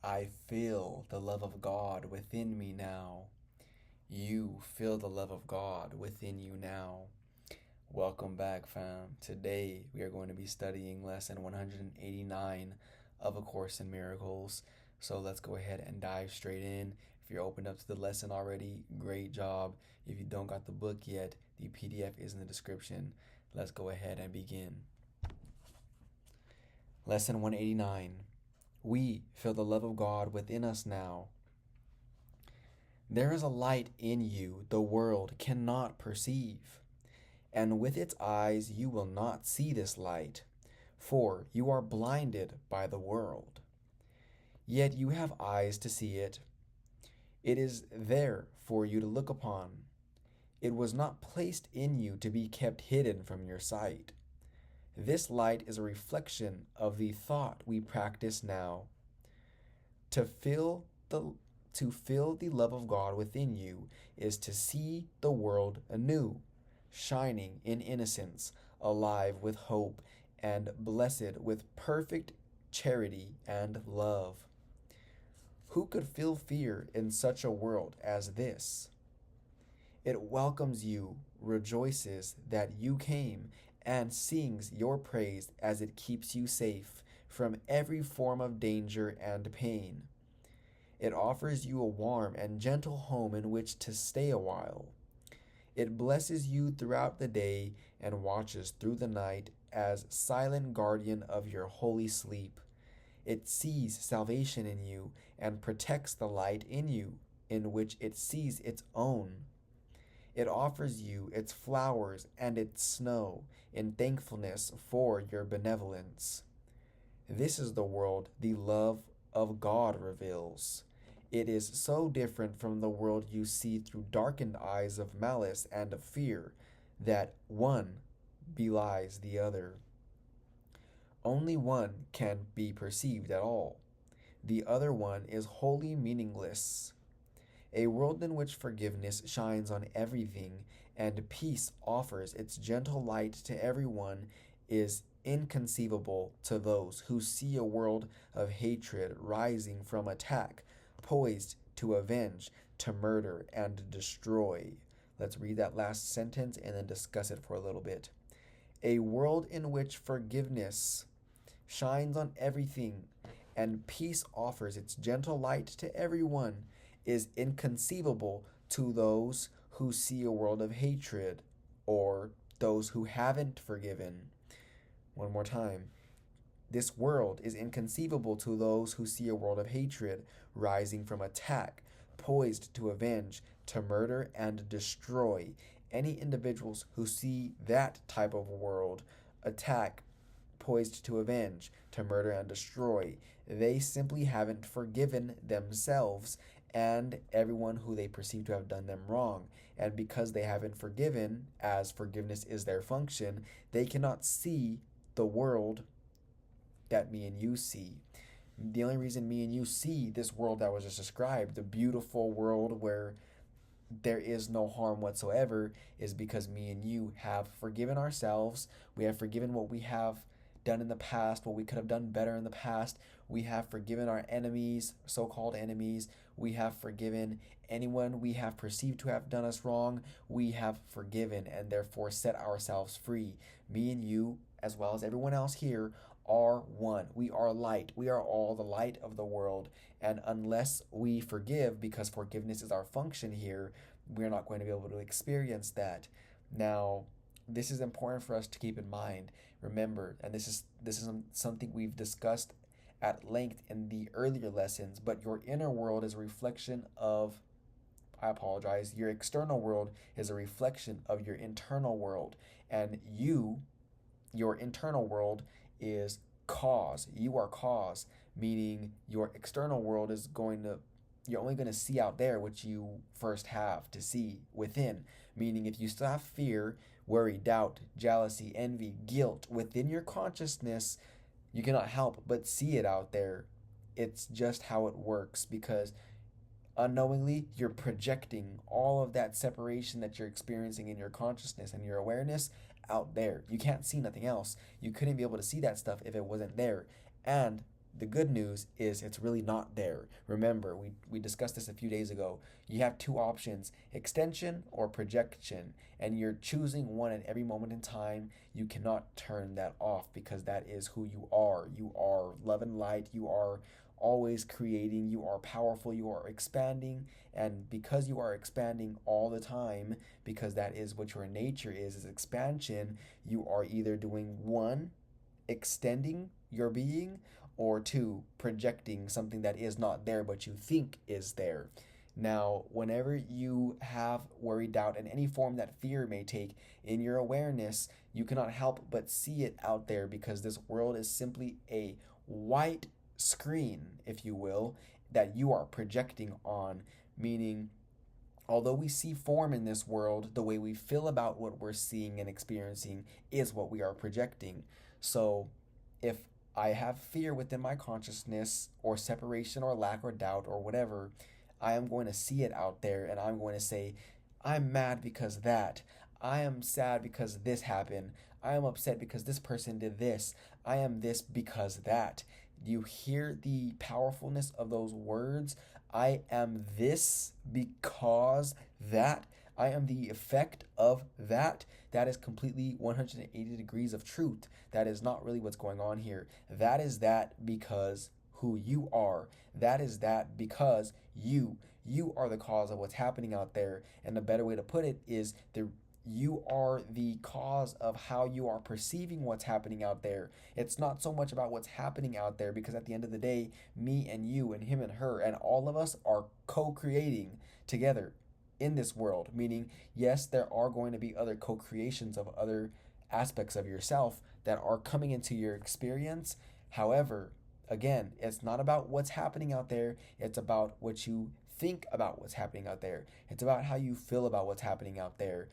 I feel the love of God within me now. You feel the love of God within you now. Welcome back, fam. Today we are going to be studying lesson 189 of A Course in Miracles. So let's go ahead and dive straight in. If you're opened up to the lesson already, great job. If you don't got the book yet, the PDF is in the description. Let's go ahead and begin. Lesson 189. We feel the love of God within us now. There is a light in you the world cannot perceive, and with its eyes you will not see this light, for you are blinded by the world. Yet you have eyes to see it. It is there for you to look upon. It was not placed in you to be kept hidden from your sight. This light is a reflection of the thought we practice now. To feel the love of God within you is to see the world anew, shining in innocence, alive with hope, and blessed with perfect charity and love. Who could feel fear in such a world as this? It welcomes you, rejoices that you came, and sings your praise as it keeps you safe from every form of danger and pain. It offers you a warm and gentle home in which to stay a while. It blesses you throughout the day and watches through the night as silent guardian of your holy sleep. It sees salvation in you and protects the light in you, in which it sees its own. It offers you its flowers and its snow in thankfulness for your benevolence. This is the world the love of God reveals. It is so different from the world you see through darkened eyes of malice and of fear that one belies the other. Only one can be perceived at all. The other one is wholly meaningless. A world in which forgiveness shines on everything and peace offers its gentle light to everyone is inconceivable to those who see a world of hatred rising from attack, poised to avenge, to murder, and destroy. Let's read that last sentence and then discuss it for a little bit. A world in which forgiveness shines on everything and peace offers its gentle light to everyone is inconceivable to those who see a world of hatred or those who haven't forgiven. One more time. This world is inconceivable to those who see a world of hatred rising from attack, poised to avenge, to murder and destroy. Any individuals who see that type of world, attack, poised to avenge, to murder and destroy, they simply haven't forgiven themselves and everyone who they perceive to have done them wrong. And because they haven't forgiven, as forgiveness is their function, they cannot see the world that me and you see. The only reason me and you see this world that was just described, the beautiful world where there is no harm whatsoever, is because me and you have forgiven ourselves. We have forgiven what we have done in the past, what we could have done better in the past. We have forgiven our enemies, so-called enemies. We have forgiven anyone we have perceived to have done us wrong. We have forgiven and therefore set ourselves free. Me and you, as well as everyone else here, are one. We are light. We are all the light of the world. And unless we forgive, because forgiveness is our function here, we're not going to be able to experience that. Now, this is important for us to keep in mind. Remember, and this is something we've discussed at length in the earlier lessons, but your inner world is a reflection of, your external world is a reflection of your internal world. And your internal world is cause. You are cause, meaning your external world is you're only going to see out there what you first have to see within. Meaning if you still have fear, worry, doubt, jealousy, envy, guilt within your consciousness, you cannot help but see it out there. It's just how it works, because unknowingly you're projecting all of that separation that you're experiencing in your consciousness and your awareness out there. You can't see nothing else. You couldn't be able to see that stuff if it wasn't there. And the good news is it's really not there. Remember, we discussed this a few days ago. You have two options, extension or projection, and you're choosing one at every moment in time. You cannot turn that off because that is who you are. You are love and light. You are always creating. You are powerful. You are expanding. And because you are expanding all the time, because that is what your nature is expansion, you are either doing one, extending your being, or two, projecting something that is not there but you think is there. Now, whenever you have worry, doubt, and any form that fear may take in your awareness, you cannot help but see it out there because this world is simply a white screen, if you will, that you are projecting on, meaning although we see form in this world, the way we feel about what we're seeing and experiencing is what we are projecting. So if I have fear within my consciousness, or separation, or lack, or doubt, or whatever, I am going to see it out there and I'm going to say, I'm mad because that. I am sad because this happened. I am upset because this person did this. I am this because that. Do you hear the powerfulness of those words? I am this because that. I am the effect of that. That is completely 180 degrees of truth. That is not really what's going on here. That is that because who you are. That is that because you. You are the cause of what's happening out there. And a better way to put it is you are the cause of how you are perceiving what's happening out there. It's not so much about what's happening out there because at the end of the day, me and you and him and her and all of us are co-creating together in this world. Meaning, yes, there are going to be other co-creations of other aspects of yourself that are coming into your experience. However, again, it's not about what's happening out there. It's about what you think about what's happening out there. It's about how you feel about what's happening out there.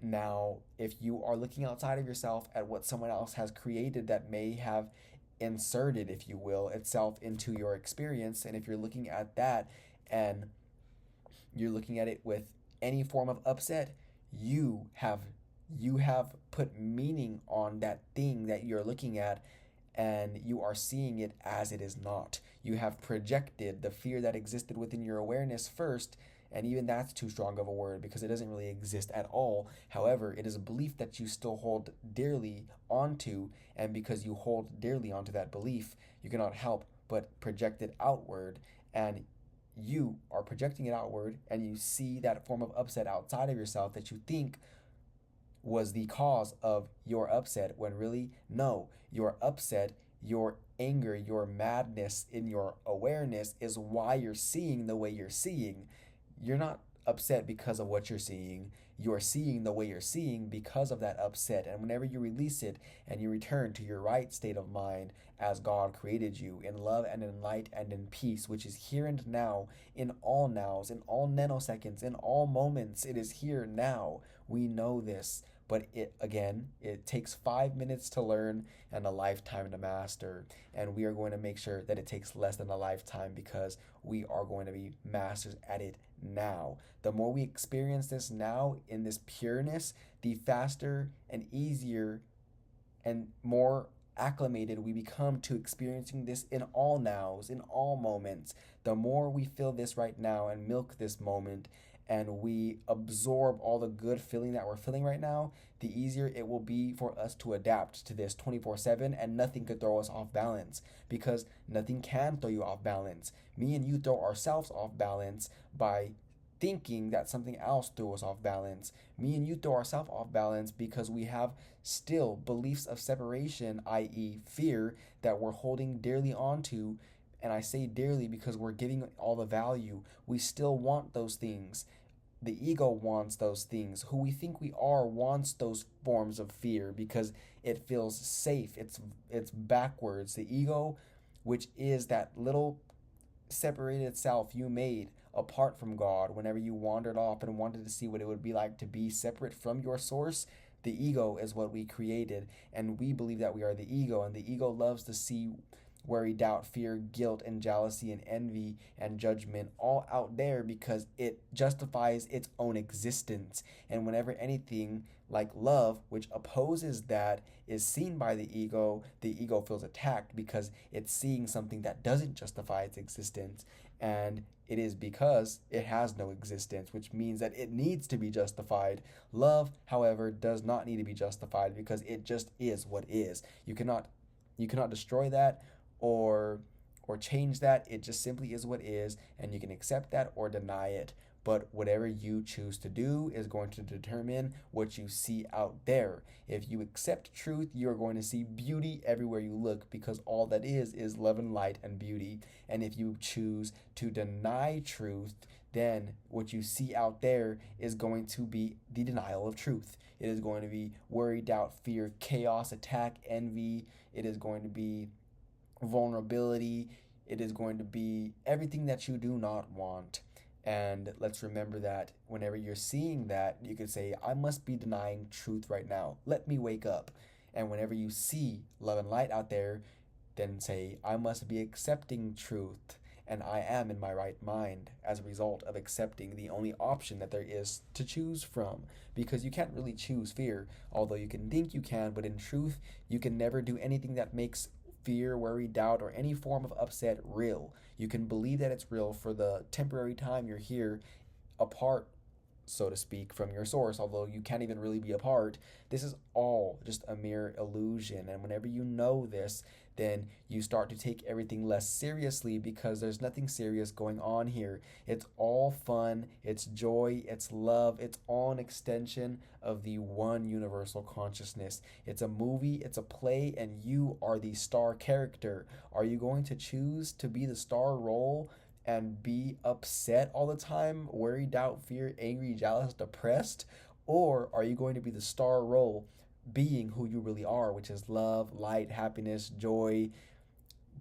Now, if you are looking outside of yourself at what someone else has created that may have inserted, if you will, itself into your experience, and if you're looking at that and you're looking at it with any form of upset, you have put meaning on that thing that you're looking at, and you are seeing it as it is not. You have projected the fear that existed within your awareness first, and even that's too strong of a word because it doesn't really exist at all. However, it is a belief that you still hold dearly onto, and because you hold dearly onto that belief, you cannot help but project it outward, and you are projecting it outward, and you see that form of upset outside of yourself that you think was the cause of your upset, when really, no, your upset, your anger, your madness in your awareness is why you're seeing the way you're seeing. You're not upset because of what you're seeing. You're seeing the way you're seeing because of that upset. And whenever you release it and you return to your right state of mind as God created you, in love and in light and in peace, which is here and now, in all nows, in all nanoseconds, in all moments, it is here now. We know this. But it takes 5 minutes to learn and a lifetime to master. And we are going to make sure that it takes less than a lifetime because we are going to be masters at it now. The more we experience this now in this pureness, the faster and easier and more acclimated we become to experiencing this in all nows, in all moments. The more we feel this right now and milk this moment, and we absorb all the good feeling that we're feeling right now, the easier it will be for us to adapt to this 24/7, and nothing could throw us off balance because nothing can throw you off balance. Me and you throw ourselves off balance by thinking that something else threw us off balance. Me and you throw ourselves off balance because we have still beliefs of separation, i.e. fear, that we're holding dearly onto. And I say dearly because we're giving all the value. We still want those things. The ego wants those things. Who we think we are wants those forms of fear because it feels safe. It's backwards. The ego, which is that little separated self you made apart from God whenever you wandered off and wanted to see what it would be like to be separate from your source. The ego is what we created, and we believe that we are the ego, and the ego loves to see worry, doubt, fear, guilt, and jealousy, and envy, and judgment all out there because it justifies its own existence. And whenever anything like love, which opposes that, is seen by the ego feels attacked because it's seeing something that doesn't justify its existence. And it is because it has no existence, which means that it needs to be justified. Love, however, does not need to be justified because it just is what is. You cannot destroy that or change that. It just simply is what is, and you can accept that or deny it. But whatever you choose to do is going to determine what you see out there. If you accept truth, you're going to see beauty everywhere you look because all that is love and light and beauty. And if you choose to deny truth, then what you see out there is going to be the denial of truth. It is going to be worry, doubt, fear, chaos, attack, envy. It is going to be vulnerability. It is going to be everything that you do not want. And let's remember that whenever you're seeing that, you could say, I must be denying truth right now. Let me wake up. And whenever you see love and light out there, then say, I must be accepting truth. And I am in my right mind as a result of accepting the only option that there is to choose from. Because you can't really choose fear, although you can think you can, but in truth, you can never do anything that makes fear, worry, doubt, or any form of upset real. You can believe that it's real for the temporary time you're here apart, so to speak, from your source, although you can't even really be apart. This is all just a mere illusion. And whenever you know this, then you start to take everything less seriously because there's nothing serious going on here. It's all fun, it's joy, it's love, it's all an extension of the one universal consciousness. It's a movie, it's a play, and you are the star character. Are you going to choose to be the star role and be upset all the time, worry, doubt, fear, angry, jealous, depressed? Or are you going to be the star role, being who you really are, which is love, light, happiness, joy?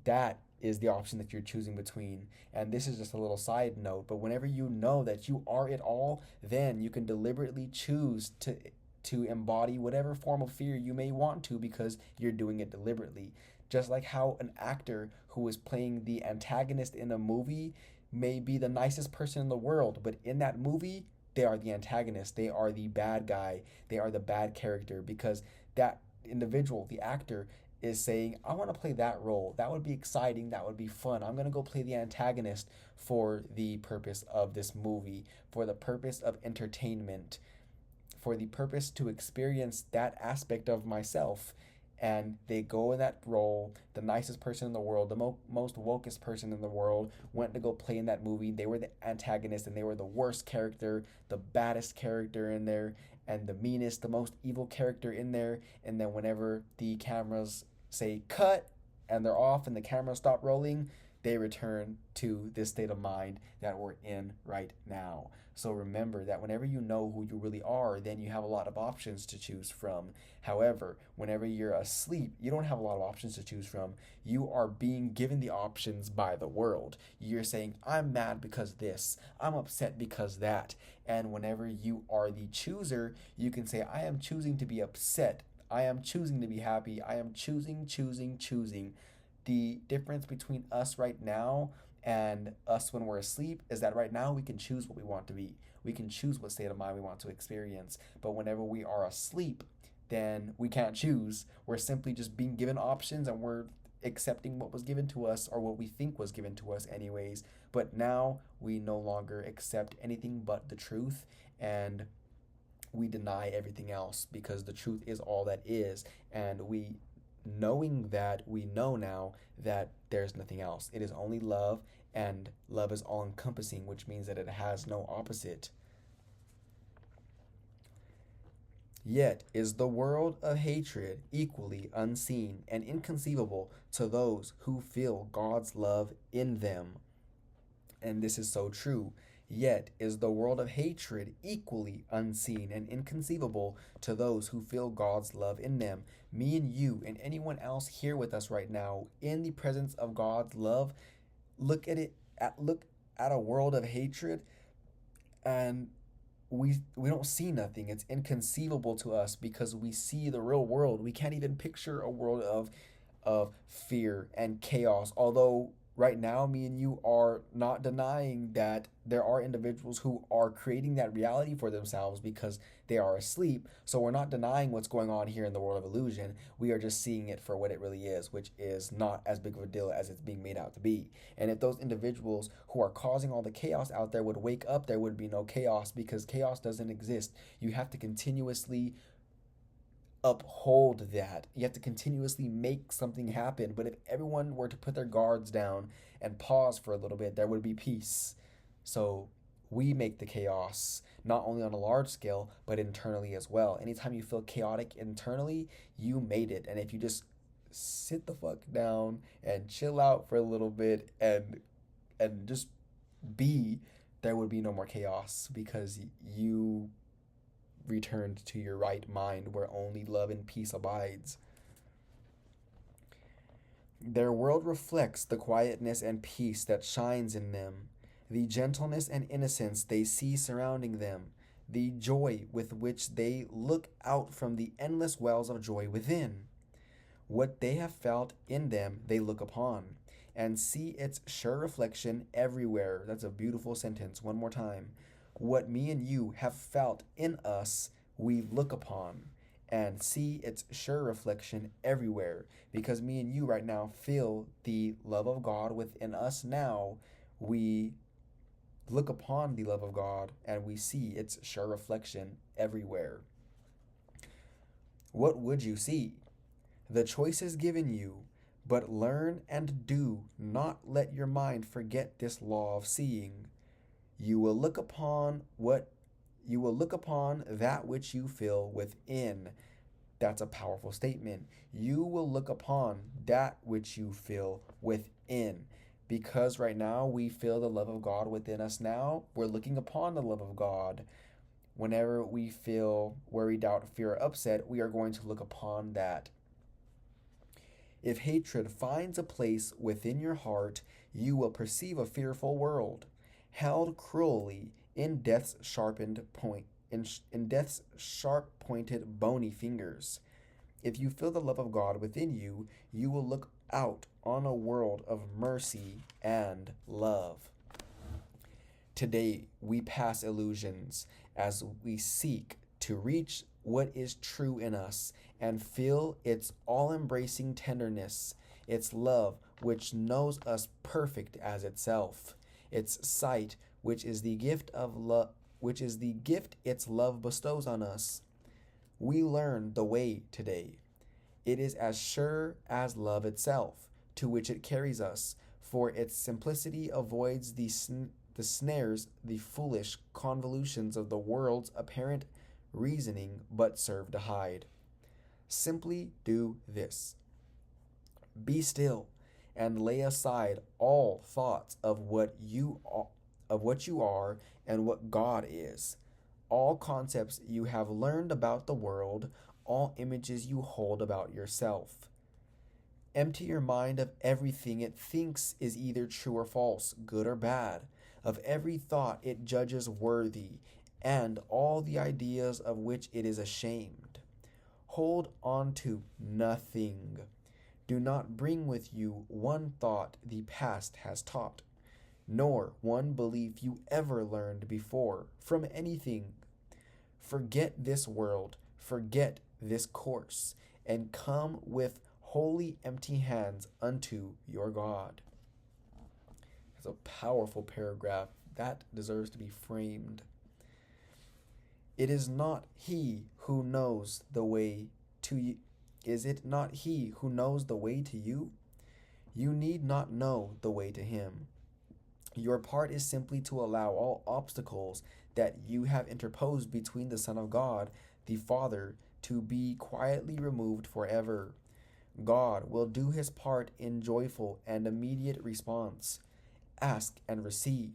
That is the option that you're choosing between. And this is just a little side note, but whenever you know that you are it all, then you can deliberately choose to embody whatever form of fear you may want to because you're doing it deliberately. Just like how an actor who is playing the antagonist in a movie may be the nicest person in the world, but in that movie, they are the antagonist. They are the bad guy. They are the bad character because that individual, the actor, is saying, I want to play that role. That would be exciting. That would be fun. I'm going to go play the antagonist for the purpose of this movie, for the purpose of entertainment, for the purpose to experience that aspect of myself. And they go in that role. The nicest person in the world, the most wokest person in the world, went to go play in that movie. They were the antagonist and they were the worst character, the baddest character in there, and the meanest, the most evil character in there. And then whenever the cameras say cut and they're off and the cameras stop rolling, they return to this state of mind that we're in right now. So remember that whenever you know who you really are, then you have a lot of options to choose from. However, whenever you're asleep, you don't have a lot of options to choose from. You are being given the options by the world. You're saying, I'm mad because this, I'm upset because that. And whenever you are the chooser, you can say, I am choosing to be upset. I am choosing to be happy. I am choosing. The difference between us right now and us when we're asleep is that right now we can choose what we want to be. We can choose what state of mind we want to experience. But whenever we are asleep, then we can't choose. We're simply just being given options and we're accepting what was given to us or what we think was given to us anyways. But now we no longer accept anything but the truth and we deny everything else because the truth is all that is. And knowing that, we know now that there's nothing else. It is only love, and love is all encompassing, which means that it has no opposite. Yet is the world of hatred equally unseen and inconceivable to those who feel God's love in them. And this is so true. Yet is the world of hatred equally unseen and inconceivable to those who feel God's love in them. Me and you and anyone else here with us right now, in the presence of God's love, look at a world of hatred, and we don't see nothing. It's inconceivable to us because we see the real world. We can't even picture a world of fear and chaos. Although right now, me and you are not denying that there are individuals who are creating that reality for themselves because they are asleep. So we're not denying what's going on here in the world of illusion. We are just seeing it for what it really is, which is not as big of a deal as it's being made out to be. And if those individuals who are causing all the chaos out there would wake up, there would be no chaos, because chaos doesn't exist. You have to continuously uphold that. You have to continuously make something happen. But if everyone were to put their guards down and pause for a little bit, there would be peace. So we make the chaos, not only on a large scale, but internally as well. Anytime you feel chaotic internally, you made it. And if you just sit the fuck down and chill out for a little bit and just be, there would be no more chaos, because you returned to your right mind where only love and peace abides. Their world reflects the quietness and peace that shines in them, the gentleness and innocence they see surrounding them, the joy with which they look out from the endless wells of joy within. What they have felt in them they look upon, and see its sure reflection everywhere. That's a beautiful sentence. One more time. What me and you have felt in us, we look upon and see its sure reflection everywhere. Because me and you right now feel the love of God within us now, we look upon the love of God and we see its sure reflection everywhere. What would you see? The choice is given you, but learn and do not let your mind forget this law of seeing. You will look upon that which you feel within. That's a powerful statement. You will look upon that which you feel within. Because right now we feel the love of God within us now, we're looking upon the love of God. Whenever we feel worried, doubt, fear, or upset, we are going to look upon that. If hatred finds a place within your heart, you will perceive a fearful world, held cruelly in death's death's sharp-pointed bony fingers. If you feel the love of God within you, you will look out on a world of mercy and love. Today we pass illusions as we seek to reach what is true in us and feel its all-embracing tenderness, its love which knows us perfect as itself, its sight which is the gift its love bestows on us. We learn the way today. It is as sure as love itself, to which it carries us, for its simplicity avoids the snares, the foolish convolutions of the world's apparent reasoning but serve to hide. Simply do this. Be still and lay aside all thoughts of what you are and what God is, all concepts you have learned about the world, all images you hold about yourself. Empty your mind of everything it thinks is either true or false, good or bad, of every thought it judges worthy, and all the ideas of which it is ashamed. Hold on to nothing. Do not bring with you one thought the past has taught, nor one belief you ever learned before from anything. Forget this world, forget this course, and come with wholly empty hands unto your God. That's a powerful paragraph. That deserves to be framed. It is not he who knows the way to you. Is it not he who knows the way to you? You need not know the way to him. Your part is simply to allow all obstacles that you have interposed between the Son of God, the Father, to be quietly removed forever. God will do his part in joyful and immediate response. Ask and receive,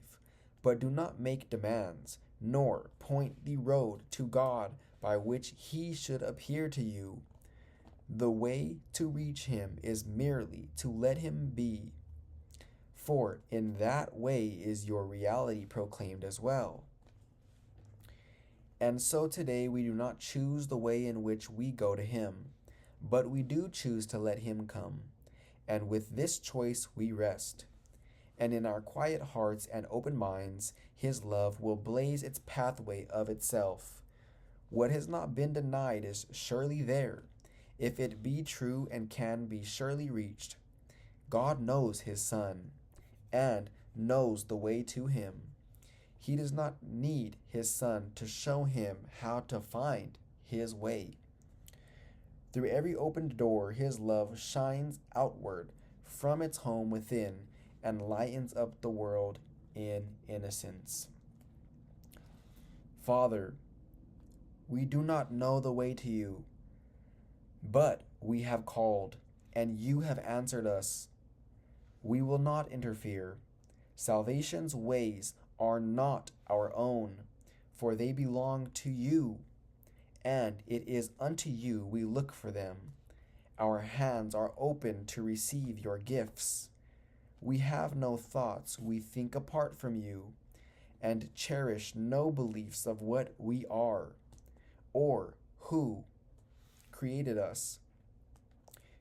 but do not make demands, nor point the road to God by which he should appear to you. The way to reach him is merely to let him be, for in that way is your reality proclaimed as well. And so today we do not choose the way in which we go to him, but we do choose to let him come. and with this choice we rest. And in our quiet hearts and open minds, His love will blaze its pathway of itself. What has not been denied is surely there, if it be true and can be surely reached. God knows His Son, and knows the way to Him. He does not need His Son to show Him how to find His way. Through every opened door, His love shines outward from its home within and lightens up the world in innocence. Father, we do not know the way to you, but we have called, and you have answered us. We will not interfere. Salvation's ways are not our own, for they belong to you, and it is unto you we look for them. Our hands are open to receive your gifts. We have no thoughts we think apart from you, and cherish no beliefs of what we are, or who created us.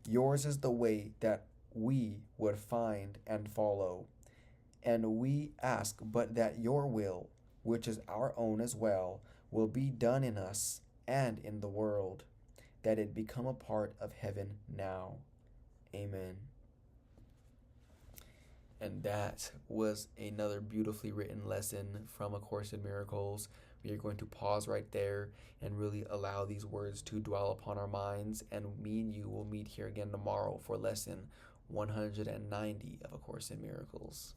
Yours is the way that we would find and follow, and we ask but that your will, which is our own as well, will be done in us and in the world, that it become a part of heaven now. Amen. And that was another beautifully written lesson from A Course in Miracles. We are going to pause right there and really allow these words to dwell upon our minds. And me and you will meet here again tomorrow for lesson 190 of A Course in Miracles.